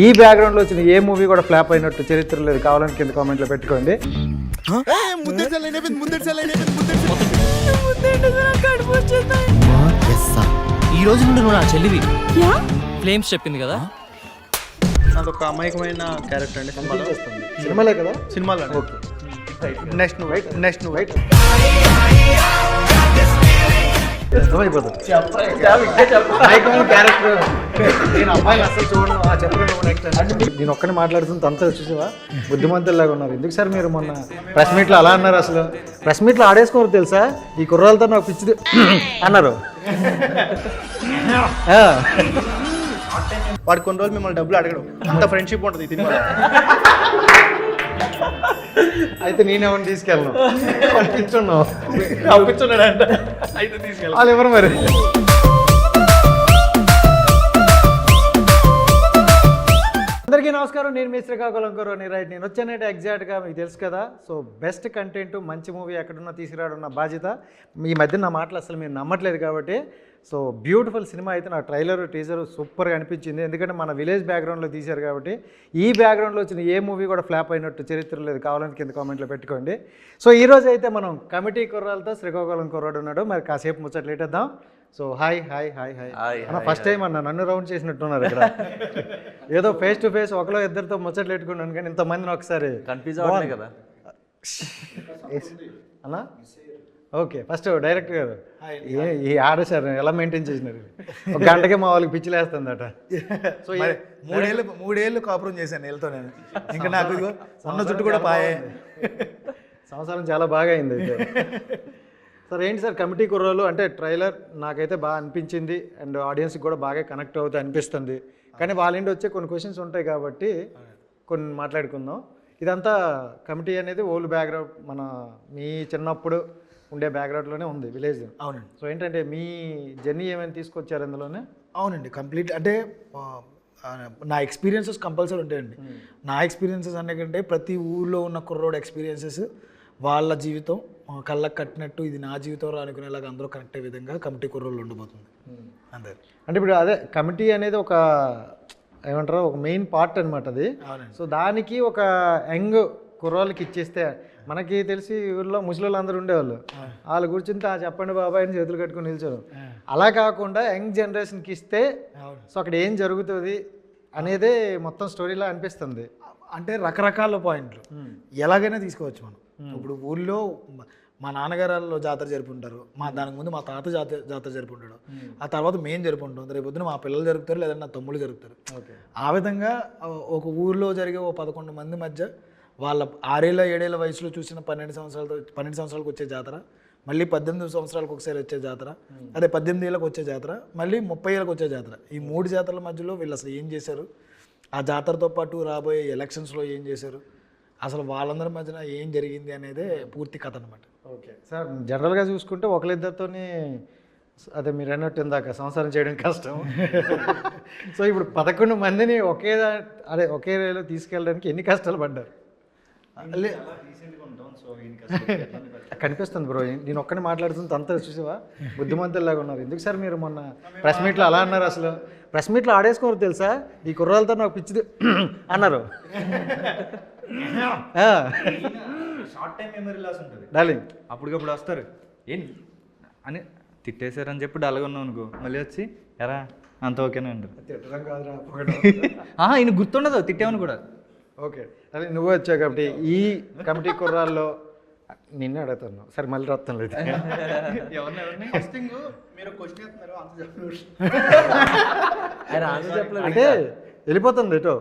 ఈ బ్యాక్గ్రౌండ్లో వచ్చిన ఏ మూవీ కూడా ఫ్లాప్ అయినట్టు చరిత్ర లేదు, కావాలని కింద కామెంట్లో పెట్టుకోండి. ఈ రోజు నుండి నువ్వు నా చెల్లివి. ఫ్లేమ్స్ చెప్పింది కదా. అదొక అమాయకమైన క్యారెక్టర్ అండి సినిమాలో. సినిమాలే కదా, సినిమాలో. ఓకే. నెక్స్ట్ నువ్వు వెయిట్. అర్థమైపోతుంది క్యారెక్టర్. నేను అమ్మాయిని అసలు చూడను, చెప్పండి. నేను ఒక్కనే మాట్లాడుతుంది అంతా చూసావా, బుద్ధిమంతుల్లాగా ఉన్నారు. ఎందుకు సార్ మీరు మొన్న ప్రెస్ మీట్లో అలా అన్నారు? అసలు ప్రెస్ మీట్లో ఆడేసుకోరు తెలుసా, ఈ కుర్రాలతో నాకు పిచ్చిది అన్నారు. వాడు కొన్ని రోజులు మిమ్మల్ని డబ్బులు అడగడం, అంత ఫ్రెండ్షిప్ ఉంటుంది ఈ సినిమాలో. అయితే నేనేమని తీసుకెళ్ళను, కూర్చున్నావు కూర్చున్నాడంట. అయితే తీసుకెళ్ళి వాళ్ళు ఎవరు మరి? అందరికీ నమస్కారం, నేను మీ శ్రీకాకుళం కుర్రోని. రైట్, నేను వచ్చానంటే ఎగ్జాక్ట్గా మీకు తెలుసు కదా. సో బెస్ట్ కంటెంట్, మంచి మూవీ ఎక్కడున్నా తీసుకురావడం నా బాధ్యత. ఈ మధ్య నా మాటలు అసలు మీరు నమ్మట్లేదు కాబట్టి. సో బ్యూటిఫుల్ సినిమా అయితే నా ట్రైలర్ టీజర్ సూపర్గా అనిపించింది. ఎందుకంటే మన విలేజ్ బ్యాక్గ్రౌండ్లో తీశారు కాబట్టి. ఈ బ్యాక్గ్రౌండ్లో వచ్చిన ఏ మూవీ కూడా ఫ్లాప్ అయినట్టు చరిత్ర లేదు, కావాలని కింద కామెంట్లో పెట్టుకోండి. సో ఈరోజు అయితే మనం కమిటీ కుర్రాలతో శ్రీకాకుళం కుర్రాడు ఉన్నాడు. మరి కాసేపు ముచ్చట్లు లేటేద్దాం. So hi hi hi hi అన్న, ఫస్ట్ టైం అన్న నన్ను రౌండ్ చేసినట్టున్నారు ఇక్కడ. ఏదో ఫేస్ టు ఫేస్ ఒకలో ఇద్దరితో ముచ్చట్లు పెట్టుకున్నాను, కానీ ఇంతమందిని ఒకసారి కన్ఫ్యూజ్ అవ్వలేదు కదా అన్నా. ఓకే, ఫస్ట్ డైరెక్టర్ గారు ఈ ఆర్డర్ సార్ ఎలా మెయింటైన్ చేసినారు? ఒక గంటకే మా వాళ్ళకి పిచ్చిలేస్తుందట. సో మూడేళ్ళు కాపురం చేశాను వీళ్ళతో నేను. ఇంకా నాకు ఉన్న జుట్టు కూడా పాయే. సంవత్సరం చాలా బాగా అయింది అయితే. సార్ ఏంటి సార్ కమిటీ కుర్రోలు అంటే ట్రైలర్ నాకైతే బాగా అనిపించింది, అండ్ ఆడియన్స్కి కూడా బాగా కనెక్ట్ అవుతుంది అనిపిస్తుంది. కానీ వాళ్ళ ఇంటి వచ్చే కొన్ని క్వశ్చన్స్ ఉంటాయి కాబట్టి కొన్ని మాట్లాడుకుందాం. ఇదంతా కమిటీ అనేది ఓల్డ్ బ్యాక్గ్రౌండ్, మన మీ చిన్నప్పుడు ఉండే బ్యాక్గ్రౌండ్లోనే ఉంది విలేజ్. అవునండి. సో ఏంటంటే మీ జర్నీ ఏమైనా తీసుకొచ్చారు అందులోనే? అవునండి, కంప్లీట్. అంటే నా ఎక్స్పీరియన్సెస్ కంపల్సరీ ఉంటాయండి. నా ఎక్స్పీరియన్సెస్ అనే ప్రతి ఊళ్ళో ఉన్న కుర్రోడు ఎక్స్పీరియన్సెస్, వాళ్ళ జీవితం కళ్ళకు కట్టినట్టు ఇది నా జీవితంలో అనుకునేలాగా అందరూ కనెక్ట్ అయ్యే విధంగా కమిటీ కుర్రోళ్ళు ఉండబోతుంది. అంతే. అంటే ఇప్పుడు అదే కమిటీ అనేది ఒక ఏమంటారు, ఒక మెయిన్ పార్ట్ అనమాట అది. సో దానికి ఒక యంగ్ కుర్రోళ్ళకి ఇచ్చేస్తే, మనకి తెలిసి ఊళ్ళో ముసలి అందరూ ఉండేవాళ్ళు, వాళ్ళు కూర్చుంటే చెప్పండి బాబాయ్ అని చేతులు కట్టుకుని నిల్చోరు. అలా కాకుండా యంగ్ జనరేషన్కి ఇస్తే సో అక్కడ ఏం జరుగుతుంది అనేదే మొత్తం స్టోరీలా అనిపిస్తుంది. అంటే రకరకాల పాయింట్లు ఎలాగైనా తీసుకోవచ్చు మనం. ఇప్పుడు ఊళ్ళో మా నాన్నగారు జాతర జరుపుకుంటారు, దానికి ముందు మా తాత జాతర జరుపుకుంటాడు, ఆ తర్వాత మేము జరుపుకుంటాం, రేపు పొద్దున మా పిల్లలు జరుపుతారు, లేదంటే నా తమ్ముళ్ళు జరుపుతారు. ఆ విధంగా ఒక ఊళ్ళో జరిగే 11 మంది మధ్య వాళ్ళ 6 7 వయసులో చూసిన 12 సంవత్సరాలకు వచ్చే జాతర, మళ్ళీ 18 సంవత్సరాలకు ఒకసారి వచ్చే జాతర, అదే 18 ఏళ్ళకి వచ్చే జాతర, మళ్ళీ 30 ఏళ్ళకి వచ్చే జాతర. ఈ 3 జాతరల మధ్యలో వీళ్ళు అసలు ఏం చేశారు, ఆ జాతరతో పాటు రాబోయే ఎలక్షన్స్లో ఏం చేశారు, అసలు వాళ్ళందరి మధ్యన ఏం జరిగింది అనేదే పూర్తి కథ అనమాట. ఓకే సార్, జనరల్గా చూసుకుంటే ఒకరిద్దరితోనే అదే మీరు అన్నట్టు ఇందాక సంసారం చేయడం కష్టం. సో ఇప్పుడు 11 మందిని ఒకే రేలో తీసుకెళ్ళడానికి ఎన్ని కష్టాలు పడ్డారు? కనిపిస్తుంది బ్రో, నేను ఒక్కనే మాట్లాడుతుంది అంతా చూసావా, బుద్ధిమంతుల్లాగా ఉన్నారు. ఎందుకు సార్ మీరు మొన్న ప్రెస్ మీట్లో అలా అన్నారు? అసలు ప్రెస్ మీట్లో ఆడేసుకోరు తెలుసా, ఈ కుర్రాలతో నాకు పిచ్చిది అన్నారు. షార్ట్ టైం మెమరీ లాస్ ఉంటుంది డార్లింగ్. అప్పటికప్పుడు వస్తారు ఏంటి అని తిట్టేశారని చెప్పి డల్గా ఉన్నావు అనుకో, మళ్ళీ వచ్చి ఎరా అంత ఓకేనే అంటారు. తిట్టడం కాదురా, ఈయన గుర్తుండదు తిట్టామని కూడా. ఓకే, అదే నువ్వు వచ్చావు కాబట్టి ఈ కమిటీ కుర్రాల్లో నిన్నే అడుగుతాను. సరే మళ్ళీ రత్తం లేదు. అంటే వెళ్ళిపోతుంది ఎటో.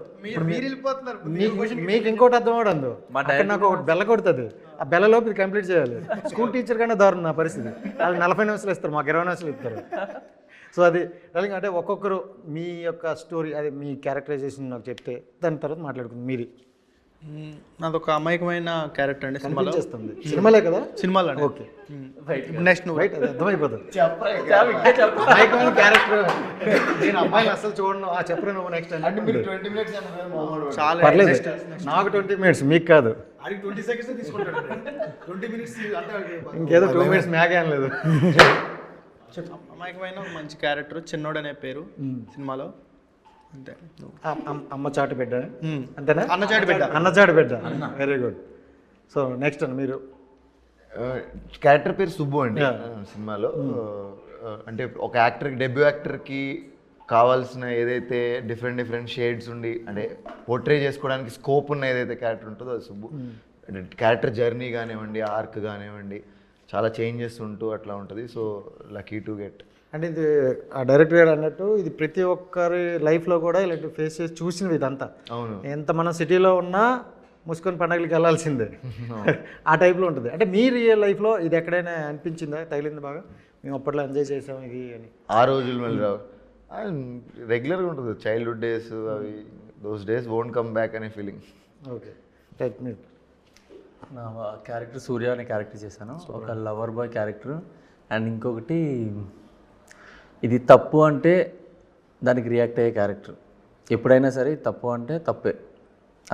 మీకు ఇంకోటి అర్థం అవడందు, అక్కడ నాకు ఒకటి బెల్ల కొడుతుంది, ఆ బెల్లలోపు ఇది కంప్లీట్ చేయాలి. స్కూల్ టీచర్ కన్నా దారుణం నా పరిస్థితి. వాళ్ళు 40 నిమిషాలు ఇస్తారు, మాకు 20 నిమిషాలు ఇస్తారు. సో అది అంటే ఒక్కొక్కరు మీ యొక్క స్టోరీ, అదే మీ క్యారెక్టరైజేషన్ నాకు చెప్తే దాని తర్వాత మాట్లాడుకుంది మీరు. నాదొక అమాయకమైన క్యారెక్టర్ అండి సినిమాలో. సినిమాలే కదా, సినిమాలో. ఓకే. నెక్స్ట్ నువ్వు రైట్, అది అర్థమైపోతుంది అమాయకమైన క్యారెక్టర్. నేను అమ్మాయిని అసలు చూడను, చెప్పరు నువ్వు నెక్స్ట్ చాలా. పర్లేదు, నాకు 20 మినిట్స్, మీకు కాదు. 20 seconds తీసుకుంటాడు. 20 minutes ఇంకేదో 2 మినిట్స్ మ్యాగ్ ఏం లేదు. అమాయకమైన మంచి క్యారెక్టర్, చిన్నోడు అనే పేరు సినిమాలో. అమ్మ చాటు బిడ్డ అంతేనా? అన్నచాటి బిడ్డ. అన్నచాటు బిడ్డ, వెరీ గుడ్. సో నెక్స్ట్ అండి మీరు. క్యారెక్టర్ పేరు సుబ్బు అండి సినిమాలో. అంటే ఒక యాక్టర్కి, డెబ్యూ యాక్టర్కి కావాల్సిన ఏదైతే డిఫరెంట్ షేడ్స్ ఉండి అంటే పోర్ట్రే చేసుకోవడానికి స్కోప్ ఉన్న ఏదైతే క్యారెక్టర్ ఉంటుందో అది సుబ్బు. క్యారెక్టర్ జర్నీ కానివ్వండి, ఆర్క్ కానివ్వండి, చాలా చేంజెస్ ఉంటూ అట్లా ఉంటుంది. So lucky to get. అంటే ఇది ఆ డైరెక్టర్ గారు అన్నట్టు ఇది ప్రతి ఒక్కరి లైఫ్లో కూడా ఇలాంటి ఫేస్ చేసి చూసినవి ఇదంతా. అవును. ఎంత మనం సిటీలో ఉన్నా ముసుకొని పండగలకి వెళ్ళాల్సిందే ఆ టైప్లో ఉంటుంది. అంటే మీ రియల్ లైఫ్లో ఇది ఎక్కడైనా అనిపించిందా, తగిలింది బాగా, మేము అప్పట్లో ఎంజాయ్ చేసాం ఇది అని? ఆ రోజులు మళ్ళీ రావు, రెగ్యులర్గా ఉంటుంది. చైల్డ్హుడ్ డేస్ అవి, those days won't come back అనే ఫీలింగ్. Okay right. మీరు నా క్యారెక్టర్ సూర్య అనే క్యారెక్టర్ చేశాను, ఒక లవర్ బాయ్ క్యారెక్టర్. అండ్ ఇంకొకటి ఇది తప్పు అంటే దానికి రియాక్ట్ అయ్యే క్యారెక్టర్. ఎప్పుడైనా సరే తప్పు అంటే తప్పే,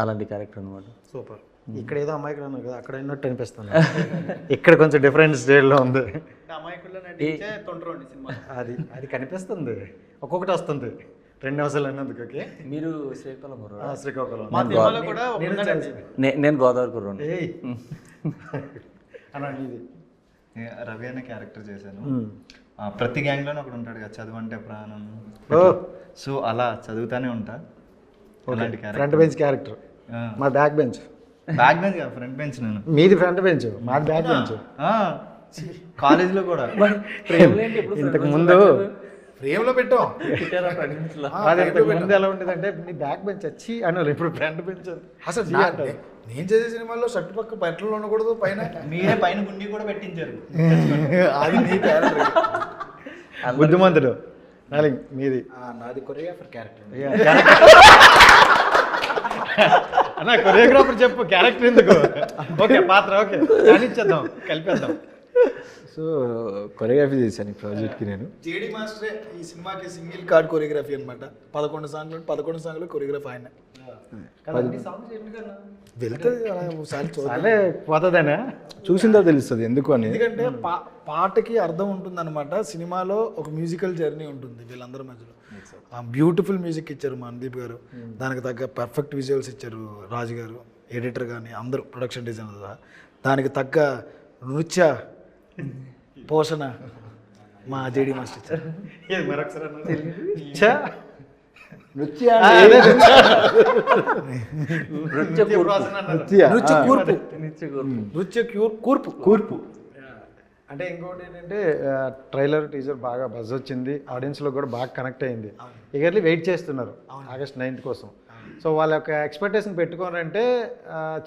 అలాంటి క్యారెక్టర్ అనమాట. సూపర్. ఇక్కడ ఏదో అమ్మాయికి అన్నారు కదా, అక్కడ ఉన్నట్టు అనిపిస్తుంది. ఇక్కడ కొంచెం డిఫరెంట్ స్టేజ్లో ఉంది. అది అది కనిపిస్తుంది, ఒక్కొక్కటి వస్తుంది 2 నిమిషాలు అన్నందుకు. ఓకే, మీరు శ్రీకాకుళం కుర్రాడు? శ్రీకాకుళం. నేను గోదావరి కుర్రాడు. ఏయ్ అనండి ఇది. రవి అనే క్యారెక్టర్ చేశాను. ప్రతి గ్యాంగ్లోనే ఒకడు ఉంటాడు కదా, చదువు అంటే ప్రాణం. సో అలా చదువుతానే ఉంటా. అలాంటి ఫ్రంట్ క్యారెక్టర్. బెంచ్ క్యారెక్టర్, మా బ్యాక్ బెంచ్. బ్యాక్ బెంచ్ కాదు, ఫ్రంట్ బెంచ్. నేను మీది ఫ్రంట్ బెంచ్, మాది బ్యాక్ బెంచ్. కాలేజ్లో కూడా ఇంతకు ముందు ఫ్రేమ్లో పెట్టాం. అది ఇంతకు ముందు ఎలా ఉండేదంటే నీ బ్యాక్ బెంచ్ వచ్చి అన్నారు, ఇప్పుడు ఫ్రంట్ బెంచ్. అసలు నేను చేసే సినిమాల్లో షర్ట్ పక్క బట్టలు ఉండకూడదు, పైన మీరే పైన గుండి కూడా పెట్టించారు. అది నీ క్యారెక్టర్. బుద్ధిమంతుడు. నాలింగ్ మీది. నాది కొరియోగ్రాఫర్ క్యారెక్టర్. అన్న కొరియోగ్రాఫర్ చెప్పు, క్యారెక్టర్ ఎందుకు? ఓకే పాత్ర, ఓకే కానిచ్చేద్దాం, కలిపేద్దాం. సో కొరియోగ్రఫీ చేశాను ఈ ప్రాజెక్ట్కి నేను. జేడి మాస్టరే ఈ సినిమాకి సింగిల్ కార్డ్ కొరియోగ్రఫీ అనమాట. 11 సాంగ్లు కొరియోగ్రఫీ ఆయన వెళ్తుంది. అదే పోతుందేనా? చూసిందో తెలుస్తుంది ఎందుకు అని. ఎందుకంటే పాటకి అర్థం ఉంటుంది అనమాట. సినిమాలో ఒక మ్యూజికల్ జర్నీ ఉంటుంది వీళ్ళందరి మధ్యలో. బ్యూటిఫుల్ మ్యూజిక్ ఇచ్చారు మనదీప్ గారు, దానికి తగ్గ పర్ఫెక్ట్ విజువల్స్ ఇచ్చారు రాజు గారు, ఎడిటర్ కానీ అందరూ, ప్రొడక్షన్ డిజైనర్. దానికి తగ్గ నృత్య పోషణ మా జేడి మాస్టర్ ఇచ్చారు. కూర్పు. అంటే ఇంకోటి ఏంటంటే ట్రైలర్ టీజర్ బాగా బజ్ వచ్చింది, ఆడియన్స్లో కూడా బాగా కనెక్ట్ అయింది. ఇగర్లీ వెయిట్ చేస్తున్నారు ఆగస్ట్ 9th కోసం. సో వాళ్ళ యొక్క ఎక్స్పెక్టేషన్ పెట్టుకోనంటే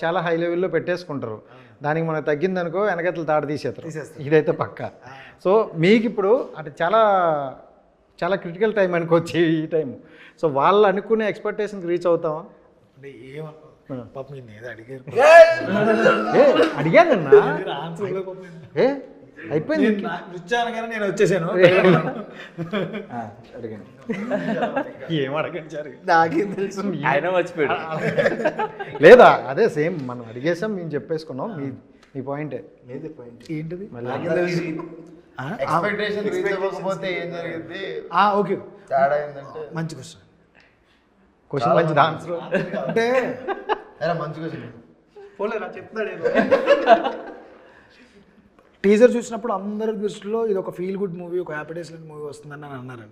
చాలా హై లెవెల్లో పెట్టేసుకుంటారు. దానికి మనకు తగ్గిందనుకో వెనకతలు తాడు తీసేస్తారు, ఇదైతే పక్క. సో మీకు ఇప్పుడు అంటే చాలా చాలా క్రిటికల్ టైం అనుకోవచ్చు ఈ టైం. సో వాళ్ళు అనుకునే ఎక్స్పెక్టేషన్కి రీచ్ అవుతామా? అంటే పాపం ఏదో అడిగారు, అడిగానన్నా అయిపోయింది. నృత్యానగానే నేను వచ్చేసాను. అడిగాను ఏం అడగండి, నాకేం తెలుసు. ఆయన మర్చిపోయాడు. లేదా అదే సేమ్ మనం అడిగేసాం, మేము చెప్పేసుకున్నాం. మీ పాయింటే ఏంటిది? ఎక్స్పెక్టేషన్ రీచ్ అవ్వకపోతే ఏం జరిగింది? ఓకే, తేడా ఏంటంటే మంచి క్వశ్చన్. మంచి ఆన్సర్ అంటే మంచి క్వశ్చన్. టీజర్ చూసినప్పుడు అందరి దృష్టిలో ఇది ఒక ఫీల్ గుడ్ మూవీ, ఒక హ్యాపీ డేస్ మూవీ వస్తుందని అని అన్నారు.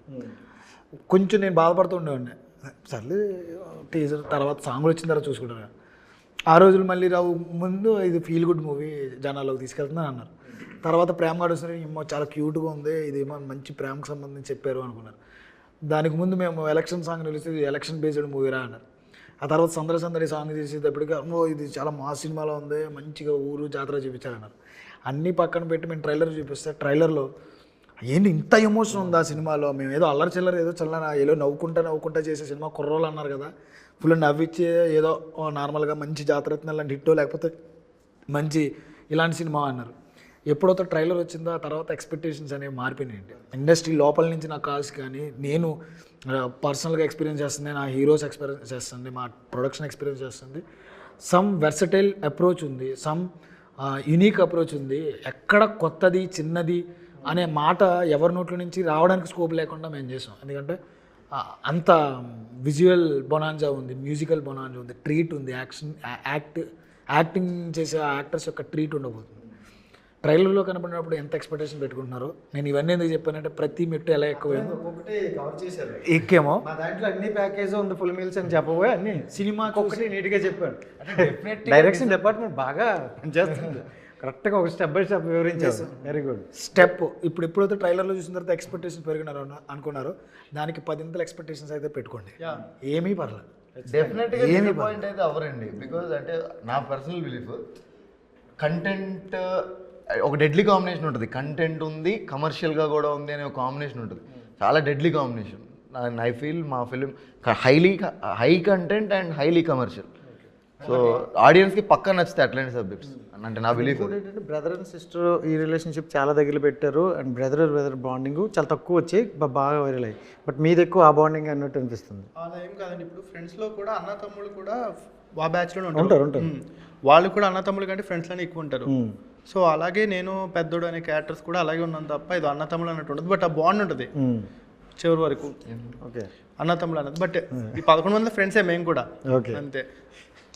కొంచెం నేను బాధపడుతూ ఉండేవాడిని. సర్లే టీజర్ తర్వాత సాంగ్లు వచ్చిన తర్వాత చూసుకుంటాను. ఆ రోజులు మళ్ళీ రావు, ముందు ఇది ఫీల్ గుడ్ మూవీ జనాల్లోకి తీసుకెళ్తుందని అన్నారు. తర్వాత ప్రేమ గడుస్తుంది, ఏమో చాలా క్యూట్గా ఉంది, ఇది ఏమో మంచి ప్రేమకు సంబంధించి చెప్పారు అనుకున్నారు. దానికి ముందు మేము ఎలక్షన్ సాంగ్ తెలిస్తే ఇది ఎలక్షన్ బేస్డ్ మూవీరా అన్నారు. ఆ తర్వాత సందడి సాంగ్ చేసేటప్పటికి అమ్మో ఇది చాలా మా సినిమాలో ఉంది, మంచిగా ఊరు జాతర చూపించారన్నారు. అన్నీ పక్కన పెట్టి మేము ట్రైలర్ చూపిస్తే ట్రైలర్లో ఏంటి ఇంత ఎమోషన్ ఉంది ఆ సినిమాలో. మేము ఏదో అల్లరి చిల్లర ఏదో ఏదో నవ్వుకుంటా చేసే సినిమా, కుర్రోళ్ళు అన్నారు కదా, ఫుల్ నవ్విచ్చే ఏదో నార్మల్గా మంచి జాతర లాంటి హిట్టో లేకపోతే మంచి ఇలాంటి సినిమా అన్నారు. ఎప్పుడైతే ట్రైలర్ వచ్చిందో ఆ తర్వాత ఎక్స్పెక్టేషన్స్ అనేవి మారిపోయినాయండి. ఇండస్ట్రీ లోపల నుంచి నాకు కాల్స్ కానీ, నేను పర్సనల్గా ఎక్స్పీరియన్స్ చేస్తుంది, నా హీరోస్ ఎక్స్పీరియన్స్ చేస్తుంది, మా ప్రొడక్షన్ ఎక్స్పీరియన్స్ చేస్తుంది. సమ్ వెర్సటైల్ అప్రోచ్ ఉంది, సమ్ యునీక్ అప్రోచ్ ఉంది. ఎక్కడ కొత్తది చిన్నది అనే మాట ఎవరి నోట్ల నుంచి రావడానికి స్కోప్ లేకుండా మేము చేసాం. ఎందుకంటే అంత విజువల్ బొనాంజా ఉంది, మ్యూజికల్ బొనాంజా ఉంది, ట్రీట్ ఉంది, యాక్టింగ్ చేసే యాక్టర్స్ యొక్క ట్రీట్ ఉండబోతుంది. ట్రైలర్లో కనబడినప్పుడు ఎంత ఎక్స్పెక్టేషన్ పెట్టుకుంటున్నారో, నేను ఇవన్నీ ఎందుకు చెప్పానంటే ప్రతి మెట్టు ఎలా ఎక్కువైందో ఒకటి కవర్ చేశారు. ఎక్కేమో మా దాంట్లో అన్ని ప్యాకేజ్ ఉంది, ఫుల్ మీల్స్ అని చెప్పబోయే అన్ని సినిమాకి ఒకటి నీట్గా చెప్పాను. డైరెక్షన్ డిపార్ట్మెంట్ బాగా పనిచేస్తుంది, కరెక్ట్గా ఒక స్టెప్ బై స్టెప్ వివరించారు. Very good. స్టెప్ ఇప్పుడు ఎప్పుడైతే ట్రైలర్లో చూసిన తర్వాత ఎక్స్పెక్టేషన్ పెరిగినారో అనుకున్నారో దానికి 10 ఎక్స్పెక్టేషన్స్ అయితే పెట్టుకోండి, ఏమీ పర్లేదు. డెఫినెట్గా ఏమి పాయింట్ అయితే అవ్వరండి. బికాజ్ అంటే నా పర్సనల్ బిలీఫ్ కంటెంట్ ఒక డెడ్లీ కాంబినేషన్ ఉంటుంది. కంటెంట్ ఉంది, కమర్షియల్గా కూడా ఉంది అనే ఒక కాంబినేషన్ ఉంటుంది. చాలా డెడ్లీ కాంబినేషన్. ఐ ఫీల్ మా film high content and highly commercial. So ఆడియన్స్కి పక్కా నచ్చితే అట్లాంటి సబ్జెక్ట్స్ అంటే నా బిలీఫ్. ఏంటంటే బ్రదర్ అండ్ సిస్టర్ ఈ రిలేషన్షిప్ చాలా దగ్గర పెట్టారు, అండ్ బ్రదర్ బాండింగ్ చాలా తక్కువ వచ్చి బాగా వైరల్ అయ్యి, బట్ మీది ఎక్కువ ఆ బాండింగ్ అన్నట్టు అనిపిస్తుంది. అలా ఏం కాదండి, ఇప్పుడు ఫ్రెండ్స్లో కూడా అన్న తమ్ముళ్ళు కూడా ఆ బ్యాచ్లోనే ఉంటారు. వాళ్ళు కూడా అన్న తమ్ముళ్ళు కంటే ఫ్రెండ్స్లోనే ఎక్కువ ఉంటారు. సో అలాగే నేను పెద్దోడు అనే క్యారెక్టర్స్ కూడా అలాగే ఉన్నాను తప్ప ఇది అన్న తమ్ముడు అన్నట్టు ఉంటుంది. బట్ ఆ బాండ్ ఉంటుంది చివరి వరకు. ఓకే, అన్న తమ్ముడు అన్నది. బట్ ఈ 11 మంది ఫ్రెండ్సే మేము కూడా. ఓకే, అంతే.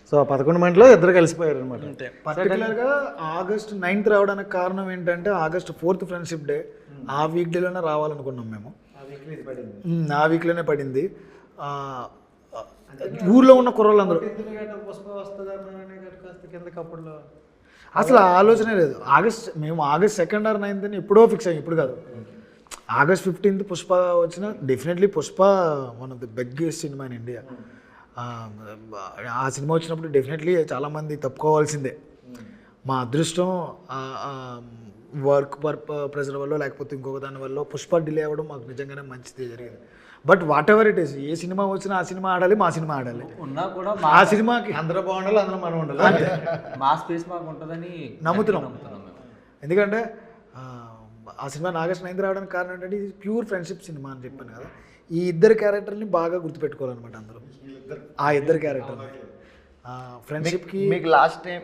సో 11 మందిలో ఇద్దరు కలిసిపోయారు అనమాట. అంతే. పర్టికులర్గా ఆగస్ట్ 9th రావడానికి కారణం ఏంటంటే ఆగస్ట్ 4th ఫ్రెండ్షిప్ డే. ఆ వీక్ డేలోనే రావాలనుకున్నాం మేము. ఆ వీక్లోనే పడింది. ఊర్లో ఉన్న కుర్రోళ్ళందరూ అసలు ఆలోచనే లేదు. మేము ఆగస్ట్ 2nd or 9th అని ఎప్పుడో ఫిక్స్ అయ్యాం, ఇప్పుడు కాదు. ఆగస్ట్ 15th పుష్ప వచ్చిన definitely Pushpa one of the biggest cinema in India. ఆ సినిమా వచ్చినప్పుడు డెఫినెట్లీ చాలామంది తప్పుకోవాల్సిందే. మా అదృష్టం వర్క్ ప్రెజర్ వల్ల లేకపోతే ఇంకొక దాని వల్ల పుష్ప డిలే అవ్వడం మాకు నిజంగానే మంచిది జరిగింది. But what ever it is, A cinema వచ్చినా ఆ సినిమా ఆడాలి, మా సినిమా ఆడాలి. ఉన్నా కూడా ఆ సినిమాకి అందరూ బాగుండాలి, అందరూ మనం ఉండాలి, మా స్పేస్ మాకు ఉంటుందని నమ్ముతున్నాం. ఎందుకంటే ఆ సినిమా ఆగస్ట్ 9th రావడానికి కారణం ఏంటంటే ఇది ప్యూర్ ఫ్రెండ్షిప్ సినిమా అని చెప్పాను కదా. ఈ ఇద్దరు క్యారెక్టర్ని బాగా గుర్తుపెట్టుకోవాలన్నమాట అందరూ. ఆ ఇద్దరు క్యారెక్టర్ని ఫ్రెండ్షిప్కి. మీకు లాస్ట్ టైం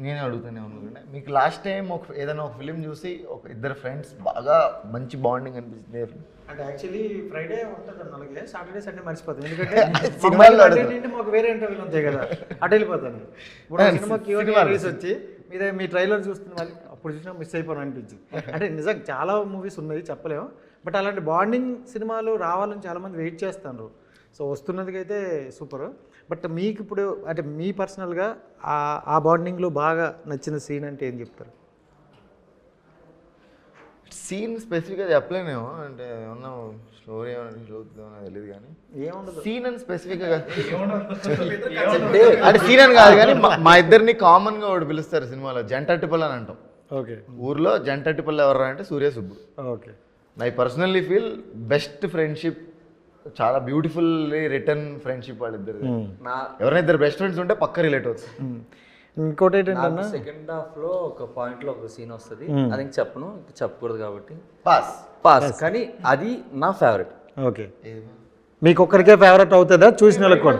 నేను అడుగుతానే ఉన్నాను, మీకు లాస్ట్ టైం ఏదైనా ఒక ఫిలిం చూసి ఒక ఇద్దరు ఫ్రెండ్స్ బాగా మంచి బాండింగ్ అనిపిస్తుంది అంటే యాక్చువల్లీ ఫ్రైడే ఉంటుంది అన్న, అలాగే సాటర్డే సండే మర్చిపోతాను. ఎందుకంటే సినిమాలు మాకు వేరే ఇంటర్వ్యూలు ఉంటాయి కదా, అటు వెళ్ళిపోతాను. ఇప్పుడు సినిమా రిలీజ్ వచ్చి మీ ట్రైలర్ చూస్తున్న వాళ్ళు అప్పుడు చూసినా మిస్ అయిపోను అనిపించింది. అంటే నిజంగా చాలా మూవీస్ ఉన్నాయి చెప్పలేము, బట్ అలాంటి బాండింగ్ సినిమాలు రావాలని చాలామంది వెయిట్ చేస్తారు. So వస్తున్నదికైతే super. బట్ మీకు ఇప్పుడు అంటే మీ పర్సనల్గా ఆ బాండింగ్లో బాగా నచ్చిన సీన్ అంటే ఏం చెప్తారు? సీన్ స్పెసిఫిక్గా చెప్పలేనేమో, అంటే ఏమన్నా స్టోరీ ఏమన్నా చూద్దామో తెలియదు కానీ ఏముండదు. సీన్ అని స్పెసిఫిక్గా అంటే సీన్ అని కాదు కానీ మా ఇద్దరిని కామన్గా ఒకటి పిలుస్తారు సినిమాలో జంటటిపల్ అని అంటాం. ఓకే, ఊర్లో జంటటిపల్ ఎవరు అంటే Surya Subbu. Okay, I personally feel best friendship, చాలా బ్యూటిఫుల్లీ రిటర్న్ ఫ్రెండ్షిప్ వాళ్ళిద్దరు. ఎవరైనా ఇద్దరు బెస్ట్ ఫ్రెండ్స్ ఉంటే పక్క రిలేట్ అవుతుంది. ఇంకోటి ఏంటంటే సెకండ్ హాఫ్లో ఒక పాయింట్లో ఒక సీన్ వస్తుంది, అది ఇంక చెప్పను, చెప్పకూడదు కాబట్టి పాస్ కానీ అది నా ఫేవరెట్. ఓకే, మీకు ఒక్కరికే ఫేవరెట్ అవుతుందా చూసిన వాళ్ళకి కూడా?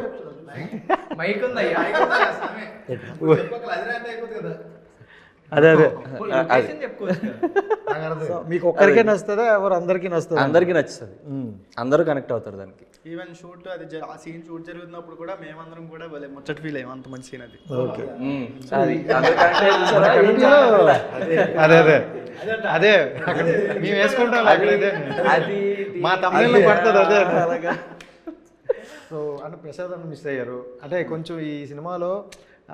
అదే మీకు ఒక్కరికే నచ్చుతుందా ఎవరు అందరికీ నచ్చుతుంది? అందరికీ నచ్చుతుంది, అందరూ కనెక్ట్ అవుతారు దానికి. ఈవెన్ షూట్ అది ఆ సీన్ షూట్ జరుగుతున్నప్పుడు కూడా మేమందరం కూడా భలే ముచ్చట ఫీల్ అయ్యాం, అంత మంచి సీన్ అది. ఓకే, అది అందరూ connect అయ్యారు. అదే అదే అదే మేము వేసుకుంటాం అది మా తమిళలో పడుతుంది అదే అలాగా. సో అంటే ప్రసాద్ అన్న మిస్ అయ్యారు. అంటే కొంచెం ఈ సినిమాలో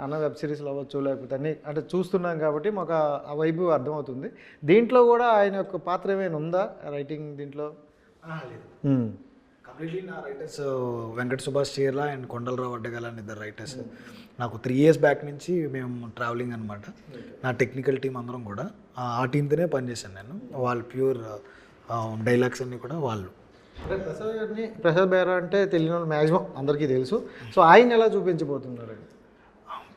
అన్న వెబ్ సిరీస్లో అవ్వచ్చు లేకపోతే అన్ని అంటే చూస్తున్నాం కాబట్టి మాకు ఆ వైపు అర్థమవుతుంది. దీంట్లో కూడా ఆయన యొక్క పాత్ర ఏమైనా ఉందా రైటింగ్ దీంట్లో? లేదు, కంప్లీట్లీ నా రైటర్స్ వెంకట సుభాష్ చీర్లా అండ్ కొండలరావు అడ్డగల అని ఇద్దరు రైటర్స్. నాకు 3 years బ్యాక్ నుంచి మేము ట్రావెలింగ్ అనమాట. నా టెక్నికల్ టీం అందరం కూడా ఆ టీంతోనే పనిచేశాను నేను. వాళ్ళు ప్యూర్ డైలాగ్స్ అన్నీ కూడా వాళ్ళు. అంటే ప్రసాద్ బేరా అంటే తెలియని వాళ్ళు మ్యాక్సిమం అందరికీ తెలుసు. సో ఆయన ఎలా చూపించబోతున్నారు?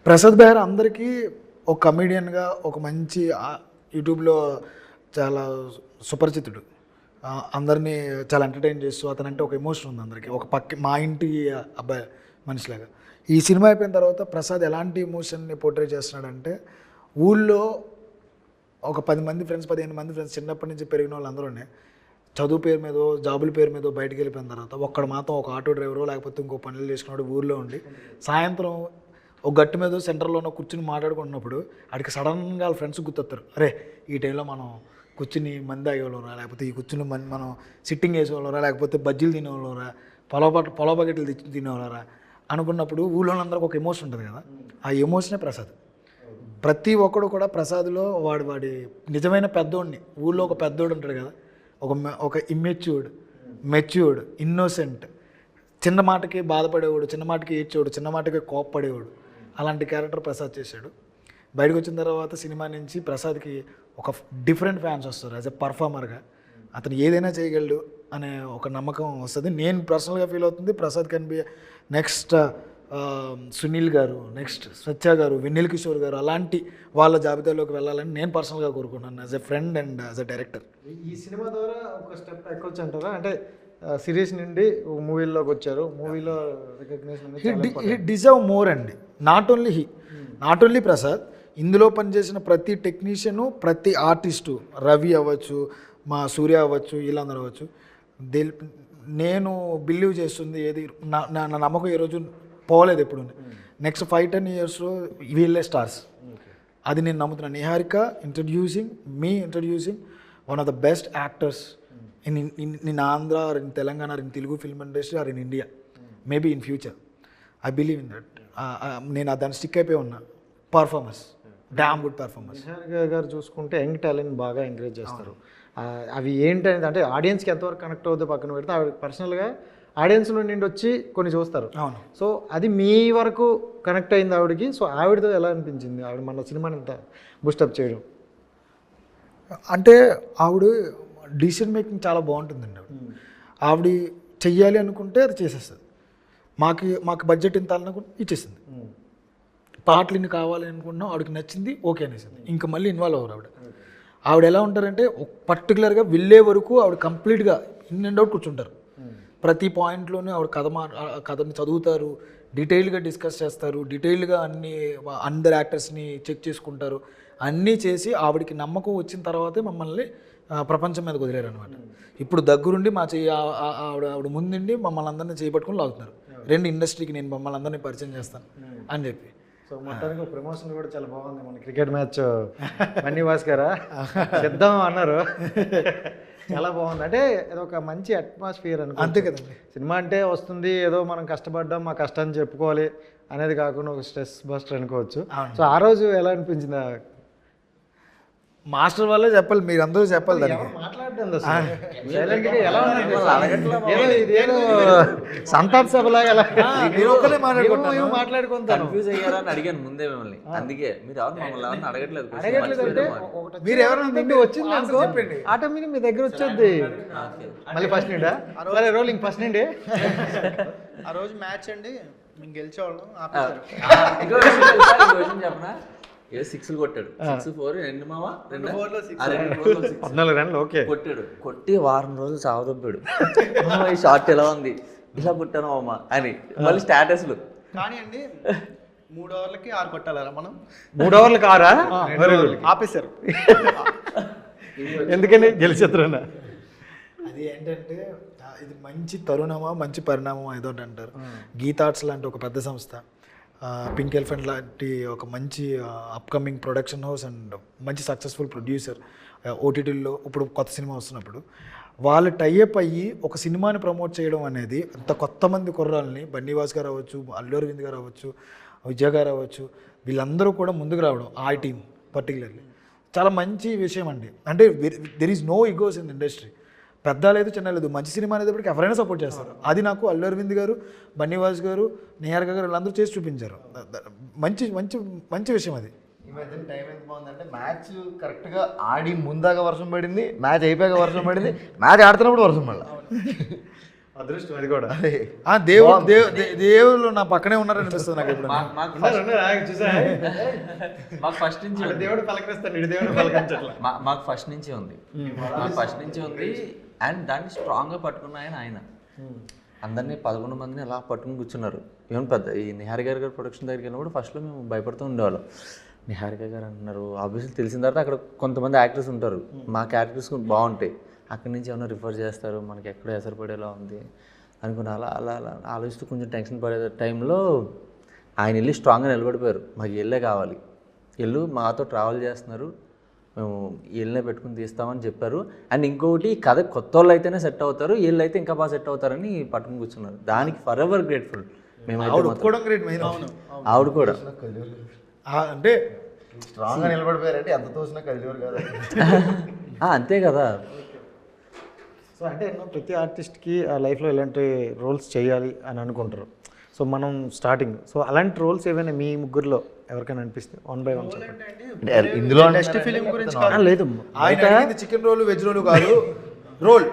ప్రసాద్ బెహ్రా అందరికీ ఒక కమెడియన్గా, ఒక మంచి యూట్యూబ్లో చాలా సుపరిచితుడు. అందరినీ చాలా ఎంటర్టైన్ చేస్తూ అతనంటే ఒక ఎమోషన్ ఉంది అందరికీ, ఒక మా ఇంటి అబ్బాయి మనిషిలాగా. ఈ సినిమా అయిపోయిన తర్వాత ప్రసాద్ ఎలాంటి ఎమోషన్ని పోర్ట్రే చేస్తున్నాడంటే, ఊళ్ళో ఒక 10 మంది ఫ్రెండ్స్ 15 మంది ఫ్రెండ్స్ చిన్నప్పటి నుంచి పెరిగిన వాళ్ళందరూనే చదువు పేరు మీదో జాబుల పేరు మీదో బయటకు వెళ్ళిపోయిన తర్వాత ఒక్కడ మాత్రం ఒక ఆటో డ్రైవరో లేకపోతే ఇంకో పనులు చేసుకున్నాడు ఊర్లో ఉండి సాయంత్రం ఒక గట్టు మీద సెంటర్లోనో కూర్చుని మాట్లాడుకుంటున్నప్పుడు ఆడికి సడన్గా వాళ్ళ ఫ్రెండ్స్ గుర్తొస్తారు, అరే ఈ టైంలో మనం కూర్చుని మంది తాగేవాళ్ళరా, లేకపోతే ఈ కూర్చుని మనం సిట్టింగ్ వేసేవాళ్ళరా, లేకపోతే బజ్జీలు తినేవాళ్ళరా, పొల బకెట్లు తినేవాళ్ళరా అనుకున్నప్పుడు ఊళ్ళోనందరికి ఒక ఎమోషన్ ఉంటుంది కదా, ఆ ఎమోషనే ప్రసాద్. ప్రతి ఒక్కడు కూడా ప్రసాద్లో వాడి నిజమైన పెద్దోడిని, ఊళ్ళో ఒక పెద్దోడు ఉంటాడు కదా, ఒక మెచ్యూర్డ్ ఇన్నోసెంట్, చిన్న మాటకి బాధపడేవాడు, చిన్న మాటకి ఏడ్చేవాడు, చిన్న మాటకి కోప్పడేవాడు, అలాంటి క్యారెక్టర్ ప్రసాద్ చేశాడు. బయటకు వచ్చిన తర్వాత సినిమా నుంచి ప్రసాద్కి ఒక డిఫరెంట్ ఫ్యాన్స్ వస్తారు యాజ్ ఎ పర్ఫార్మర్గా. అతను ఏదైనా చేయగలడు అనే ఒక నమ్మకం వస్తుంది. నేను పర్సనల్గా ఫీల్ అవుతుంది Prasad can be next Sunil గారు, నెక్స్ట్ సత్య గారు, వెన్నెల కిషోర్ గారు అలాంటి వాళ్ళ జాబితాలోకి వెళ్ళాలని నేను పర్సనల్గా కోరుకుంటున్నాను as a friend and as a director. ఈ సినిమా ద్వారా ఒక స్టెప్ ఎక్కొచ్చు అంటారా? అంటే సిరీస్ నుండి మూవీలోకి వచ్చారు, మూవీలో రికగ్నిషన్ హీ డిజర్వ్ మోర్ అండి. నాట్ ఓన్లీ ప్రసాద్, ఇందులో పనిచేసిన ప్రతి టెక్నీషియను, ప్రతి ఆర్టిస్టు, రవి అవ్వచ్చు, మా సూర్య అవ్వచ్చు, వీళ్ళందరూ అవ్వచ్చు, నేను బిలీవ్ చేస్తుంది ఏది నా నమ్మకం ఈ రోజు పోలేదు ఎప్పుడు. నెక్స్ట్ 5-10 years వీళ్ళే స్టార్స్, అది నేను నమ్ముతున్నాను. Niharika introducing one of the best actors in Andhra or in Telangana or in Telugu film industry or in India, maybe in future. I believe in that. నేను దాన్ని స్టిక్ అయిపోయి ఉన్నా. Performance, damn good performance. Niharika గారు చూసుకుంటే young talent బాగా encourage చేస్తారు. అవి ఏంటనేది అంటే ఆడియన్స్కి ఎంతవరకు కనెక్ట్ అవుతుందో పక్కన పెడితే ఆవిడ పర్సనల్గా ఆడియన్స్లో నుండి వచ్చి కొన్ని చూస్తారు. అవును. సో అది మీ వరకు కనెక్ట్ అయింది ఆవిడకి. సో ఆవిడతో ఎలా అనిపించింది ఆవిడ మన సినిమాని ఇంత బూస్టప్ చేయడం? అంటే ఆవిడ డిసిషన్ మేకింగ్ చాలా బాగుంటుందండి. ఆవిడ చెయ్యాలి అనుకుంటే అది చేసేస్తుంది. మాకు బడ్జెట్ ఇంత అనుకుంటే ఇచ్చేసింది. పాటలు ఇన్ని కావాలి అనుకుంటున్నాం, ఆవిడకి నచ్చింది, ఓకే అనేసింది. ఇంకా మళ్ళీ ఇన్వాల్వ్ అవ్వరు. ఆవిడ ఎలా ఉంటారంటే పర్టికులర్గా వెళ్ళే వరకు ఆవిడ కంప్లీట్గా ఇన్ అండ్ అవుట్ కూర్చుంటారు. ప్రతి పాయింట్లోనే ఆవిడ కథని చదువుతారు, డీటెయిల్గా డిస్కస్ చేస్తారు, డీటెయిల్గా అందరు యాక్టర్స్ని చెక్ చేసుకుంటారు. అన్నీ చేసి ఆవిడకి నమ్మకం వచ్చిన తర్వాతే మమ్మల్ని ప్రపంచం మీదకి వదిలేరు అనమాట. ఇప్పుడు దగ్గరుండి మా ఆవిడ ముందుండి మమ్మల్ని అందరినీ చేపట్టుకుని లాగుతున్నారు. రెండు ఇండస్ట్రీకి నేను మమ్మల్ని అందరినీ పరిచయం చేస్తాను అని చెప్పి. సో మొత్తానికి ప్రమోషన్ కూడా చాలా బాగుంది. మన క్రికెట్ మ్యాచ్ బన్నీ భాస్కరా సిద్ధం అన్నారు, చాలా బాగుంది. అంటే అదొక మంచి అట్మాస్ఫియర్ అనుకో. అంతే కదండి. సినిమా అంటే వస్తుంది ఏదో మనం కష్టపడ్డాం, మా కష్టాన్ని చెప్పుకోవాలి అనేది కాకుండా ఒక స్ట్రెస్ బస్టర్ అనుకోవచ్చు. సో ఆ రోజు ఎలా అనిపించింది? మాస్టర్ వాళ్ళే చెప్పాలి, మీరు అందరూ చెప్పాలి దానికి. సంతాప్ సభలాగా మాట్లాడుకుంటాను అడిగాను ముందే మిమ్మల్ని, అందుకే మీరు ఎవరు మమ్మల్ని ఎవరిని అడగట్లేదు. మీరు ఎవరైనా వచ్చింది అనుకో ఆటోమేటిక్ మీ దగ్గర వచ్చేది. మళ్ళీ ఫస్ట్ నుండా సరే రోలింగ్ ఫస్ట్ నుండి. ఆ రోజు మ్యాచ్ అండి మేము గెలిచేవాళ్ళం. చెప్పనా, 6 కొట్టాడు, 6-4 2 మావా 14 రన్లు ఓకే కొట్టాడు. కొట్టి వారం రోజులు చావదొబ్బాడు. ఈ షార్ట్ ఎలా ఉంది, ఇలా కొట్టాను అమ్మ అని మళ్ళీ స్టేటస్లు. కానీ అండి 3 ఓవర్లకి 6 కొట్టాలరా మనం. 3 ఓవర్లకు 6 ఆపేశారు. ఎందుకని గెలిచేద్దరన్నా? అది ఏంటంటే ఇది మంచి తరుణమా మంచి పరిణామం ఏదో అంటారు. గీతార్ట్స్ లాంటి ఒక పెద్ద సంస్థ, పింక్ ఎలిఫెంట్ లాంటి ఒక మంచి అప్కమింగ్ ప్రొడక్షన్ హౌస్ అండ్ మంచి సక్సెస్ఫుల్ ప్రొడ్యూసర్, ఓటీటీల్లో ఇప్పుడు కొత్త సినిమా వస్తున్నప్పుడు వాళ్ళు టైఅప్ అయ్యి ఒక సినిమాని ప్రమోట్ చేయడం అనేది, అంత కొత్త మంది కుర్రాలని, బన్నీవాస్ గారు అవ్వచ్చు, అల్లు అరవింద్ గారు అవ్వచ్చు, విజయ్ గారు అవ్వచ్చు, వీళ్ళందరూ కూడా ముందుకు రావడం, ఆ టీం పర్టికులర్లీ చాలా మంచి విషయం అండి. అంటే there is no egos in industry. పెద్ద లేదు చిన్న లేదు, మంచి సినిమా అనేటప్పటికి ఎవరైనా సపోర్ట్ చేస్తారు. అది నాకు అల్లు అరవింద్ గారు, బన్నీవాస్ గారు, నిహారిక గారు వీళ్ళందరూ చేసి చూపించారు. మంచి మంచి మంచి విషయం అది. ఈ మధ్యన టైం ఎంత బాగుందంటే మ్యాచ్ కరెక్ట్గా ఆడి ముందాక వర్షం పడింది, మ్యాచ్ అయిపోయాక వర్షం పడింది, మ్యాచ్ ఆడుతున్నప్పుడు వర్షం పడాలి. అదృష్టం అది కూడా. దేవుళ్ళు నా పక్కనే ఉన్నారనిపిస్తుంది నాకు ఇప్పుడు. మాకు ఫస్ట్ నుంచి దేవుడు పలకరిస్తాను, దేవుడు పలకరించట్లా. మాకు ఫస్ట్ నుంచి ఉంది, మాకు ఫస్ట్ నుంచి ఉంది. అండ్ దాన్ని స్ట్రాంగ్గా పట్టుకున్న ఆయన అందరినీ 11 మందిని అలా పట్టుకుని కూర్చున్నారు. ఈవెన్ పెద్ద ఈ నిహారిక గారి ప్రొడక్షన్ దగ్గరికి వెళ్ళినప్పుడు ఫస్ట్లో మేము భయపడుతూ ఉండేవాళ్ళం. నిహారిక గారు అంటున్నారు, ఆబ్వియస్లీ తెలిసిన తర్వాత అక్కడ కొంతమంది యాక్టర్స్ ఉంటారు, మా క్యారెక్టర్స్ బాగుంటాయి, అక్కడి నుంచి ఏమైనా రిఫర్ చేస్తారు, మనకి ఎక్కడో ఎసరపడేలా ఉంది అనుకుని అలా అలా అలా ఆలోచిస్తూ కొంచెం టెన్షన్ పడే టైంలో ఆయన వెళ్ళి స్ట్రాంగ్గా నిలబడిపోయారు. మాకు ఇల్లే కావాలి, ఇల్లు మాతో ట్రావెల్ చేస్తున్నారు, మేము వీళ్ళనే పెట్టుకుని తీస్తామని చెప్పారు. అండ్ ఇంకొకటి కథ కొత్త వాళ్ళు అయితేనే సెట్ అవుతారు, వీళ్ళు అయితే ఇంకా బాగా సెట్ అవుతారని పట్టుకుని కూర్చున్నారు. దానికి ఫర్ ఎవర్ గ్రేట్ఫుల్ మేమైతే. ఒప్పుకోవడం గ్రేట్ మెయిన్. ఆవిడ కూడా అంటే స్ట్రాంగ్గా నిలబడిపోయారంటే ఎంత తోసినా కలిసేవారు కదా. అంతే కదా. సో అంటే ప్రతి ఆర్టిస్ట్కి ఆ లైఫ్లో ఇలాంటి రోల్స్ చేయాలి అని అనుకుంటారు. సో మనం స్టార్టింగ్ సో అలాంటి రోల్స్ ఏమైనా మీ ముగ్గురులో ఎవరికైనా అనిపిస్తే 1 by 1 చెప్పండి. ఇందులో నెక్స్ట్ ఫిలిం గురించి లేదు ఆయన చికెన్ రోల్ వెజ్ రోల్ కాదు రోల్.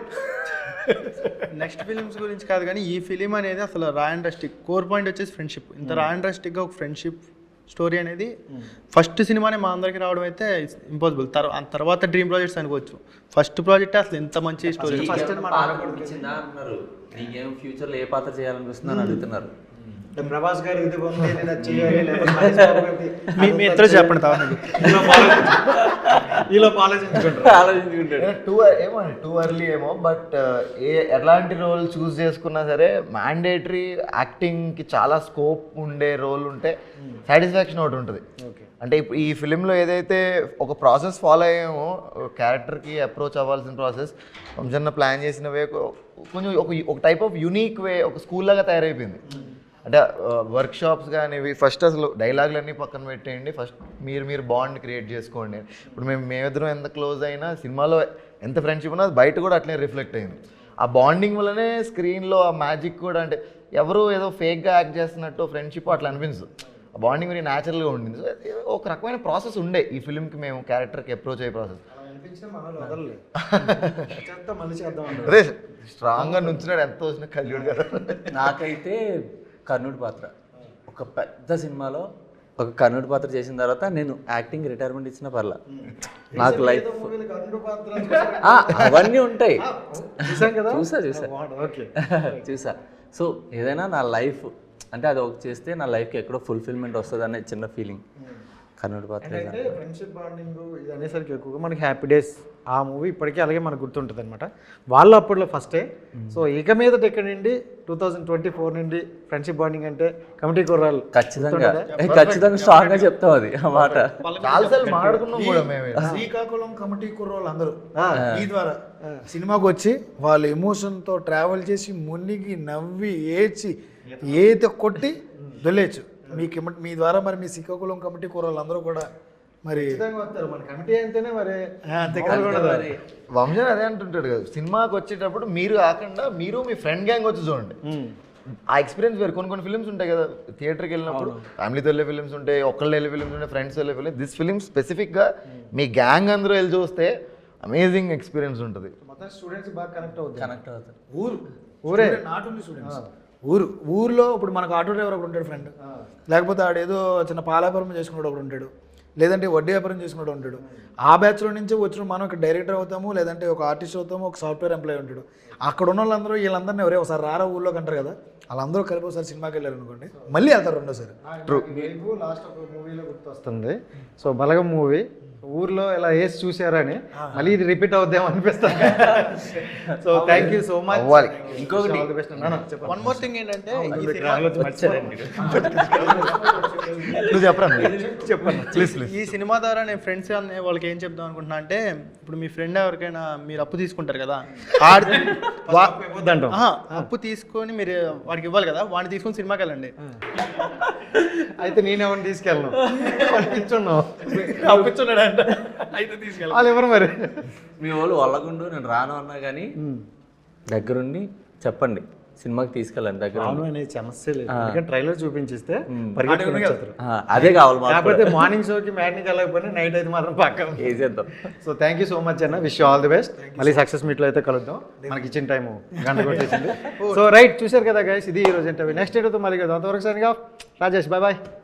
నెక్స్ట్ ఫిలిమ్స్ గురించి కాదు కానీ ఈ ఫిలిం అనేది అసలు రా అండ్ రస్టిక్ కోర్ పాయింట్ వచ్చేసి ఫ్రెండ్షిప్. ఇంత రా అండ్ రస్టిక్గా ఒక ఫ్రెండ్షిప్ స్టోరీ అనేది ఫస్ట్ సినిమానే మా అందరికి రావడం అయితే ఇంపాసిబుల్. తర్వాత డ్రీమ్ ప్రాజెక్ట్స్ అనుకోవచ్చు. ఫస్ట్ ప్రాజెక్ట్ అసలు ఎంత మంచి స్టోరీ. అంటున్నారు నీకేం ఫ్యూచర్లో ఏ పాత్ర చేయాలనిపిస్తుంది అని అడుగుతున్నారు. ప్రభాస్ గారు ఇది చేయాలి మీ ఇద్దరు చెప్పండి తాను ఈలో ఆలోచించుకుంటారు. టూ ఎర్లీ ఏమో, బట్ ఎలాంటి రోల్ చూస్ చేసుకున్నా సరే మ్యాండేటరీ యాక్టింగ్కి చాలా స్కోప్ ఉండే రోల్ ఉంటే సాటిస్ఫాక్షన్ ఒకటి ఉంటుంది. అంటే ఇప్పుడు ఈ ఫిలింలో ఏదైతే ఒక ప్రాసెస్ ఫాలో అయ్యామో, క్యారెక్టర్కి అప్రోచ్ అవ్వాల్సిన ప్రాసెస్ వంశన్న ప్లాన్ చేసిన వే కొంచెం ఒక టైప్ ఆఫ్ యూనిక్ వే, ఒక స్కూల్ లాగా తయారైపోయింది. అంటే వర్క్ షాప్స్ కానీ ఫస్ట్ అసలు డైలాగులన్నీ పక్కన పెట్టేయండి, ఫస్ట్ మీరు బాండ్ క్రియేట్ చేసుకోండి. ఇప్పుడు మేమిద్దరం ఎంత క్లోజ్ అయినా సినిమాలో ఎంత ఫ్రెండ్షిప్ ఉన్నా బయట కూడా అట్లే రిఫ్లెక్ట్ అయింది. ఆ బాండింగ్ వల్లనే స్క్రీన్లో ఆ మ్యాజిక్ కూడా, అంటే ఎవరు ఏదో ఫేక్గా యాక్ట్ చేస్తున్నట్టు ఫ్రెండ్షిప్ అట్లా అనిపించదు. ఆ బాండింగ్ వెరీ న్యాచురల్గా ఉండింది. సో ఒక రకమైన ప్రాసెస్ ఉండే ఈ ఫిల్మ్కి మేము క్యారెక్టర్కి అప్రోచ్ అయ్యే ప్రాసెస్. అదే స్ట్రాంగ్గా నుంచున్నాడు, ఎంత వచ్చినా కళ్యాణ్ కదా. నాకైతే కర్ణుడి పాత్ర, ఒక పెద్ద సినిమాలో ఒక కర్ణుడి పాత్ర చేసిన తర్వాత నేను యాక్టింగ్ రిటైర్మెంట్ ఇచ్చిన పర్లా, నాకు లైఫ్ అవన్నీ ఉంటాయి. చూసా. సో ఏదైనా నా లైఫ్ అంటే అది ఒక చేస్తే నా లైఫ్కి ఎక్కడో ఫుల్ఫిల్మెంట్ వస్తుంది అనే చిన్న ఫీలింగ్ కర్ణుడి పాత్ర. ఫ్రెండ్షిప్ బాండింగ్ ఇది అనేసరికి ఎక్కువగా మనకి హ్యాపీ డేస్ ఆ మూవీ ఇప్పటికీ అలాగే మనకు గుర్తుంటుంది అనమాట. వాళ్ళు అప్పట్లో ఫస్టే. సో ఇక మీద ఇక్కడ నుండి 2024 నుండి ఫ్రెండ్షిప్ బాండింగ్ అంటే కమిటీ కుర్రాలు ఖచ్చితంగా స్ట్రాంగ్ గా చెప్తాం అది ఆ మాట. చాలాసార్లు మాట్లాడుకున్నాం కూడా మేము. శ్రీకాకుళం కమిటీ కుర్రోళ్ళు అందరూ ఈ ద్వారా సినిమాకి వచ్చి వాళ్ళ ఎమోషన్తో ట్రావెల్ చేసి మునిగి నవ్వి ఏడ్చి ఏత కొట్టి వెళ్ళచ్చు. మీ ద్వారా మరి మీ శ్రీకాకుళం కమిటీ కుర్రోళ్ళు అందరూ కూడా మరి మన కమిటీ అంటేనే మరి వంశన్ అదే అంటుంటాడు కదా, సినిమాకి వచ్చేటప్పుడు మీరు కాకుండా మీరు మీ ఫ్రెండ్ గ్యాంగ్ వచ్చి చూడండి. ఆ ఎక్స్పీరియన్స్ వేరు. కొన్ని ఫిల్మ్స్ ఉంటాయి కదా, థియేటర్కి వెళ్ళినప్పుడు ఫ్యామిలీతో వెళ్ళే ఫిల్మ్స్ ఉంటాయి, ఒక్కళ్ళు వెళ్ళే ఫిల్మ్స్ ఉంటాయి, ఫ్రెండ్స్ వెళ్ళే ఫిల్మ్. దిస్ ఫిల్మ్ స్పెసిఫిక్గా మీ గ్యాంగ్ అందరూ వెళ్ళి చూస్తే అమేజింగ్ ఎక్స్పీరియన్స్ ఉంటుంది. మొత్తం స్టూడెంట్స్ బాగా కనెక్ట్ అవుతారు. ఊరే నాట్ ఓన్లీ స్టూడెంట్స్. ఊర్లో ఇప్పుడు మనకు ఆటో డ్రైవర్ ఒకడు ఉంటాడు ఫ్రెండ్, లేకపోతే ఆడేదో చిన్న పాలాపురం చేసుకున్నాడు ఒకడు ఉంటాడు, లేదంటే వడ్డీ వ్యాపారం చేసుకున్నాడు ఉంటాడు. ఆ బ్యాచ్లో నుంచి వచ్చిన మనం ఇక్కడ డైరెక్టర్ అవుతాము, లేదంటే ఒక ఆర్టిస్ట్ అవుతాము, ఒక సాఫ్ట్వేర్ ఎంప్లాయీ ఉంటాడు. అక్కడ ఉన్న వాళ్ళందరూ వీళ్ళందరినీ ఎవరే ఒకసారి రారా ఊళ్ళోకి అంటారు కదా, వాళ్ళందరూ కలిపి ఒకసారి సినిమాకి వెళ్ళారు అనుకోండి, మళ్ళీ వెళ్తారు రెండోసారి. లాస్ట్ ఒక మూవీలో గుర్తొస్తుంది. సో బలగం మూవీ ఊర్లో ఇలా వేసి చూసారని మళ్ళీ ఇది రిపీట్ అవుద్దాం అనిపిస్తుంది. So thank you so much. ఇంకొకటి వన్ మోర్ థింగ్ ఏంటంటే ఈ సినిమా ద్వారా నేను ఫ్రెండ్స్ అనే వాళ్ళకి ఏం చెప్దాం అనుకుంటున్నా అంటే, ఇప్పుడు మీ ఫ్రెండ్ ఎవరికైనా మీరు అప్పు తీసుకుంటారు కదా, అప్పు తీసుకొని మీరు వాడికి ఇవ్వాలి కదా, వాడిని తీసుకొని సినిమాకి వెళ్ళండి. అయితే నేనేమని తీసుకెళ్ళను, కూర్చున్నాడు అంట, అయితే తీసుకెళ్ళి వాళ్ళు ఎవరు మరి మీ వాళ్ళు వాళ్ళకుండు నేను రాను అన్నా కానీ దగ్గరుండి చెప్పండి సినిమాకి తీసుకెళ్ళండి. దగ్గర అనేది సమస్య లేదు, ట్రైలర్ చూపించిస్తే అదే కావాలి. కాకపోతే మార్నింగ్ షోకి మ్యాట్నికి వెళ్ళకపోయినా నైట్ అయితే మాత్రం పక్క వేసేద్దాం. So thank you so much అన్న, wish you all the best. మళ్ళీ సక్సెస్ మీట్లో అయితే కలుద్దాం. మనకి ఇచ్చిన టైం గంట కొట్టేసింది. సో రైట్, చూశారు కదా గైస్, ఇది ఈ రోజు ఇంటర్వ్యూ. నెక్స్ట్ ఏటో మళ్ళీ కదా, అంతవరకు సరిగా రాజేష్, బాయ్ బాయ్.